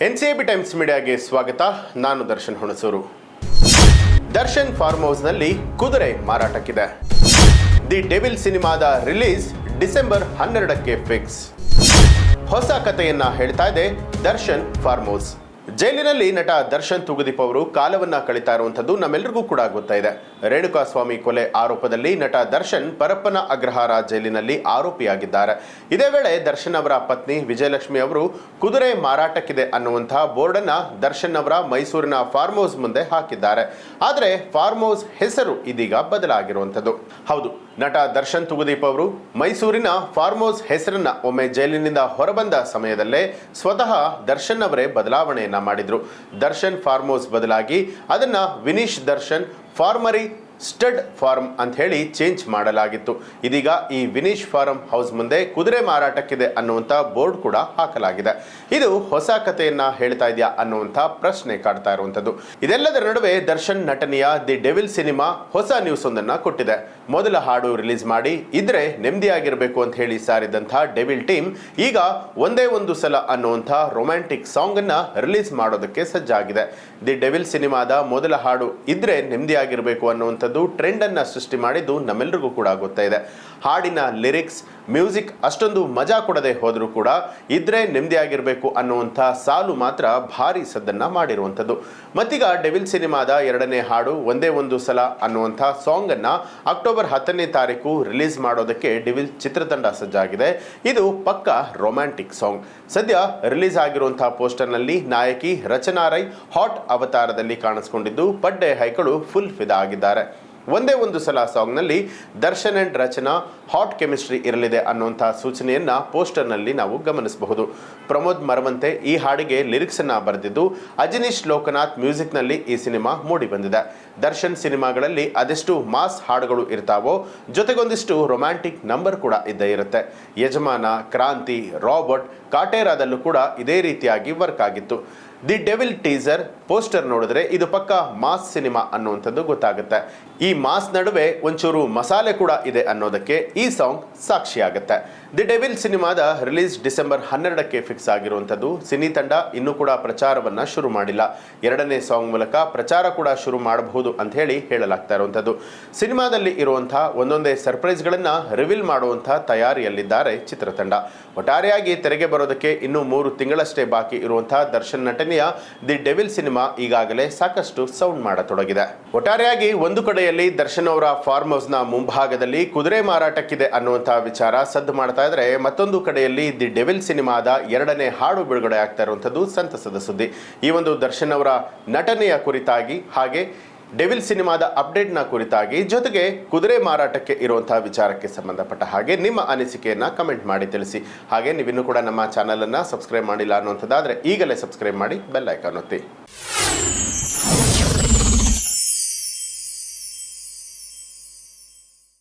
NCAB times ಮೀಡಿಯಾಗೆ ಸ್ವಾಗತ. ನಾನು Darshan Hunsur. Darshan form ಹೌಸ್ನಲ್ಲಿ ಕುದುರೆ ಮಾರಾಟಕ್ಕಿದೆ. ದಿ ಡೆವಿಲ್ ಸಿನಿಮಾದ ರಿಲೀಸ್ ಡಿಸೆಂಬರ್ 12ಕ್ಕೆ ಫಿಕ್ಸ್. ಹೊಸ ಕಥೆಯನ್ನ ಹೇಳ್ತಾ ಇದೆ ದರ್ಶನ್ ಫಾರ್ಮ್ ಹೌಸ್. ಜೈಲಿನಲ್ಲಿ ನಟ ದರ್ಶನ್ ತುಗುದೀಪ್ ಅವರು ಕಾಲವನ್ನ ಕಳೀತಾ ಇರುವಂಥದ್ದು ನಮ್ಮೆಲ್ಲರಿಗೂ ಕೂಡ ಗೊತ್ತಾಯಿದೆ. ರೇಣುಕಾಸ್ವಾಮಿ ಕೊಲೆ ಆರೋಪದಲ್ಲಿ ನಟ ದರ್ಶನ್ ಪರಪ್ಪನ ಅಗ್ರಹಾರ ಜೈಲಿನಲ್ಲಿ ಆರೋಪಿಯಾಗಿದ್ದಾರೆ. ಇದೇ ವೇಳೆ ದರ್ಶನ್ ಅವರ ಪತ್ನಿ ವಿಜಯಲಕ್ಷ್ಮಿ ಅವರು ಕುದುರೆ ಮಾರಾಟಕ್ಕಿದೆ ಅನ್ನುವಂತಹ ಬೋರ್ಡನ್ನ ದರ್ಶನ್ ಅವರ ಮೈಸೂರಿನ ಫಾರ್ಮ್ ಹೌಸ್ ಮುಂದೆ ಹಾಕಿದ್ದಾರೆ. ಆದರೆ ಫಾರ್ಮ್ ಹೌಸ್ ಹೆಸರು ಇದೀಗ ಬದಲಾಗಿರುವಂಥದ್ದು. ಹೌದು, ನಟ ದರ್ಶನ್ ತುಗುದೀಪ್ ಅವರು ಮೈಸೂರಿನ ಫಾರ್ಮ್ ಹೌಸ್ ಹೆಸರನ್ನ ಒಮ್ಮೆ ಜೈಲಿನಿಂದ ಹೊರಬಂದ ಸಮಯದಲ್ಲೇ ಸ್ವತಃ ದರ್ಶನ್ ಅವರೇ ಬದಲಾವಣೆಯನ್ನ ಮಾಡಿದ್ರು. ದರ್ಶನ್ ಫಾರ್ಮ್ ಹೌಸ್ ಬದಲಾಗಿ ಅದನ್ನ ವಿನೀಶ್ ದರ್ಶನ್ ಫಾರ್ಮರಿ ಸ್ಟಡ್ ಫಾರ್ಮ್ ಅಂತ ಹೇಳಿ ಚೇಂಜ್ ಮಾಡಲಾಗಿತ್ತು. ಇದೀಗ ಈ ವಿನೀಶ್ ಫಾರ್ಮ್ ಹೌಸ್ ಮುಂದೆ ಕುದುರೆ ಮಾರಾಟಕ್ಕಿದೆ ಅನ್ನುವಂಥ ಬೋರ್ಡ್ ಕೂಡ ಹಾಕಲಾಗಿದೆ. ಇದು ಹೊಸ ಕಥೆಯನ್ನ ಹೇಳ್ತಾ ಇದೆಯಾ ಅನ್ನುವಂಥ ಪ್ರಶ್ನೆ ಕಾಡ್ತಾ ಇರುವಂಥದ್ದು. ಇದೆಲ್ಲದರ ನಡುವೆ ದರ್ಶನ್ ನಟನೆಯ ದಿ ಡೆವಿಲ್ ಸಿನಿಮಾ ಹೊಸ ನ್ಯೂಸ್ ಒಂದನ್ನ ಕೊಟ್ಟಿದೆ. ಮೊದಲ ಹಾಡು ರಿಲೀಸ್ ಮಾಡಿ ಇದ್ರೆ ನೆಮ್ಮದಿಯಾಗಿರಬೇಕು ಅಂತ ಹೇಳಿ ಸಾರಿದಂಥ ಡೆವಿಲ್ ಟೀಮ್ ಈಗ ಒಂದೇ ಒಂದು ಸಲ ಅನ್ನುವಂಥ ರೊಮ್ಯಾಂಟಿಕ್ ಸಾಂಗ್ ಅನ್ನ ರಿಲೀಸ್ ಮಾಡೋದಕ್ಕೆ ಸಜ್ಜಾಗಿದೆ. ದಿ ಡೆವಿಲ್ ಸಿನಿಮಾದ ಮೊದಲ ಹಾಡು ಇದ್ರೆ ನೆಮ್ಮದಿಯಾಗಿರಬೇಕು ಅನ್ನುವಂಥ ಟ್ರೆಂಡ್ ಅನ್ನ ಸೃಷ್ಟಿ ಮಾಡಿದ್ದು ನಮ್ಮೆಲ್ಲರಿಗೂ ಕೂಡ ಗೊತ್ತಾಯಿದೆ. ಹಾಡಿನ ಲಿರಿಕ್ಸ್, ಮ್ಯೂಸಿಕ್ ಅಷ್ಟೊಂದು ಮಜಾ ಕೊಡದೆ ಹೋದರೂ ಕೂಡ ಇದ್ರೆ ನೆಮ್ಮದಿಯಾಗಿರಬೇಕು ಅನ್ನುವಂಥ ಸಾಲು ಮಾತ್ರ ಭಾರಿ ಸದ್ದನ್ನ ಮಾಡಿರುವಂಥದ್ದು. ಮತ್ತೀಗ ಡೆವಿಲ್ ಸಿನಿಮಾದ 2ನೇ ಹಾಡು ಒಂದೇ ಒಂದು ಸಲ ಅನ್ನುವಂಥ ಸಾಂಗ್ ಅನ್ನ ಅಕ್ಟೋಬರ್ 10ನೇ ತಾರೀಕು ರಿಲೀಸ್ ಮಾಡೋದಕ್ಕೆ ಡೆವಿಲ್ ಚಿತ್ರತಂಡ ಸಜ್ಜಾಗಿದೆ. ಇದು ಪಕ್ಕಾ ರೊಮ್ಯಾಂಟಿಕ್ ಸಾಂಗ್. ಸದ್ಯ ರಿಲೀಸ್ ಆಗಿರುವಂತಹ ಪೋಸ್ಟರ್ನಲ್ಲಿ ನಾಯಕಿ ರಚನಾ ರೈ ಹಾಟ್ ಅವತಾರದಲ್ಲಿ ಕಾಣಿಸಿಕೊಂಡಿದ್ದು ಪಡ್ಡೆ ಹೈಕಳು ಫುಲ್ ಫಿದಾ ಆಗಿದ್ದಾರೆ. ಒಂದೇ ಒಂದು ಸಲ ಸಾಂಗ್ನಲ್ಲಿ Darshan and Rachana hot chemistry ಇರಲಿದೆ ಅನ್ನುವಂತಹ ಸೂಚನೆಯನ್ನ ಪೋಸ್ಟರ್ನಲ್ಲಿ ನಾವು ಗಮನಿಸಬಹುದು. ಪ್ರಮೋದ್ ಮರವಂತೆ ಈ ಹಾಡಿಗೆ ಲಿರಿಕ್ಸ್ ಅನ್ನ ಬರೆದಿದ್ದು ಅಜನೀಶ್ ಲೋಕನಾಥ್ ಮ್ಯೂಸಿಕ್ನಲ್ಲಿ ಈ ಸಿನಿಮಾ ಮೂಡಿ ಬಂದಿದೆ. ದರ್ಶನ್ ಸಿನಿಮಾಗಳಲ್ಲಿ ಅದೆಷ್ಟು ಮಾಸ್ ಹಾಡುಗಳು ಇರ್ತಾವೋ ಜೊತೆಗೊಂದಿಷ್ಟು ರೊಮ್ಯಾಂಟಿಕ್ ನಂಬರ್ ಕೂಡ ಇದ್ದೇ ಇರುತ್ತೆ. ಯಜಮಾನ, ಕ್ರಾಂತಿ, ರಾಬರ್ಟ್, ಕಾಟೇರಾದಲ್ಲೂ ಕೂಡ ಇದೇ ರೀತಿಯಾಗಿ ವರ್ಕ್ ಆಗಿತ್ತು. ದಿ ಡೆವಿಲ್ ಟೀಸರ್ ಪೋಸ್ಟರ್ ನೋಡಿದ್ರೆ ಇದು ಪಕ್ಕಾ ಮಾಸ್ ಸಿನಿಮಾ ಅನ್ನುವಂಥದ್ದು ಗೊತ್ತಾಗುತ್ತೆ. ಈ ಮಾಸ್ ನಡುವೆ ಒಂಚೂರು ಮಸಾಲೆ ಕೂಡ ಇದೆ ಅನ್ನೋದಕ್ಕೆ ಈ ಸಾಂಗ್ ಸಾಕ್ಷಿಯಾಗುತ್ತೆ. ದಿ ಡೆವಿಲ್ ಸಿನಿಮಾದ ರಿಲೀಸ್ ಡಿಸೆಂಬರ್ 12ಕ್ಕೆ ಫಿಕ್ಸ್ ಆಗಿರುವಂಥದ್ದು. ಸಿನಿ ತಂಡ ಇನ್ನೂ ಕೂಡ ಪ್ರಚಾರವನ್ನ ಶುರು ಮಾಡಿಲ್ಲ. 2ನೇ ಸಾಂಗ್ ಮೂಲಕ ಪ್ರಚಾರ ಕೂಡ ಶುರು ಮಾಡಬಹುದು ಅಂತ ಹೇಳಿ ಹೇಳಲಾಗ್ತಾ ಇರುವಂಥದ್ದು. ಸಿನಿಮಾದಲ್ಲಿ ಇರುವಂತಹ ಒಂದೊಂದೇ ಸರ್ಪ್ರೈಸ್ಗಳನ್ನ ರಿವೀಲ್ ಮಾಡುವಂತಹ ತಯಾರಿಯಲ್ಲಿದ್ದಾರೆ ಚಿತ್ರತಂಡ. ಒಟ್ಟಾರೆಯಾಗಿ ತೆರೆಗೆ ಬರೋದಕ್ಕೆ ಇನ್ನೂ 3 ತಿಂಗಳಷ್ಟೇ ಬಾಕಿ ಇರುವಂತಹ ದರ್ಶನ್ ನಟನೆಯ ದಿ ಡೆವಿಲ್ ಸಿನಿಮಾ ಈಗಾಗಲೇ ಸಾಕಷ್ಟು ಸೌಂಡ್ ಮಾಡತೊಡಗಿದೆ. ಒಟ್ಟಾರೆಯಾಗಿ ಒಂದು ಕಡೆಯಲ್ಲಿ ದರ್ಶನ್ ಅವರ ಫಾರ್ಮ್ ಹೌಸ್ ನ ಮುಂಭಾಗದಲ್ಲಿ ಕುದುರೆ ಮಾರಾಟಕ್ಕಿದೆ ಅನ್ನುವಂತಹ ವಿಚಾರ ಸದ್ದು ಮಾಡ್ತಾ ಇದ್ರೆ, ಮತ್ತೊಂದು ಕಡೆಯಲ್ಲಿ ದಿ ಡೆವಿಲ್ ಸಿನಿಮಾದ 2ನೇ ಹಾಡು ಬಿಡುಗಡೆ ಆಗ್ತಾ ಇರುವಂತದ್ದು ಸಂತಸದ ಸುದ್ದಿ. ಈ ಒಂದು ದರ್ಶನ್ ಅವರ ನಟನೆಯ ಕುರಿತಾಗಿ ಹಾಗೆ ಡೆವಿಲ್ ಸಿನಿಮಾದ ಅಪ್ಡೇಟ್ನ ಕುರಿತಾಗಿ ಜೊತೆಗೆ ಕುದುರೆ ಮಾರಾಟಕ್ಕೆ ಇರುವಂತಹ ವಿಚಾರಕ್ಕೆ ಸಂಬಂಧಪಟ್ಟ ಹಾಗೆ ನಿಮ್ಮ ಅನಿಸಿಕೆಯನ್ನ ಕಮೆಂಟ್ ಮಾಡಿ ತಿಳಿಸಿ. ಹಾಗೆ ನೀವಿನ್ನೂ ಕೂಡ ನಮ್ಮ ಚಾನಲ್ ಅನ್ನ ಸಬ್ಸ್ಕ್ರೈಬ್ ಮಾಡಿಲ್ಲ ಅನ್ನುವಂಥದ್ದಾದ್ರೆ ಈಗಲೇ ಸಬ್ಸ್ಕ್ರೈಬ್ ಮಾಡಿ ಬೆಲ್ ಐಕಾನ್ ಒತ್ತಿ.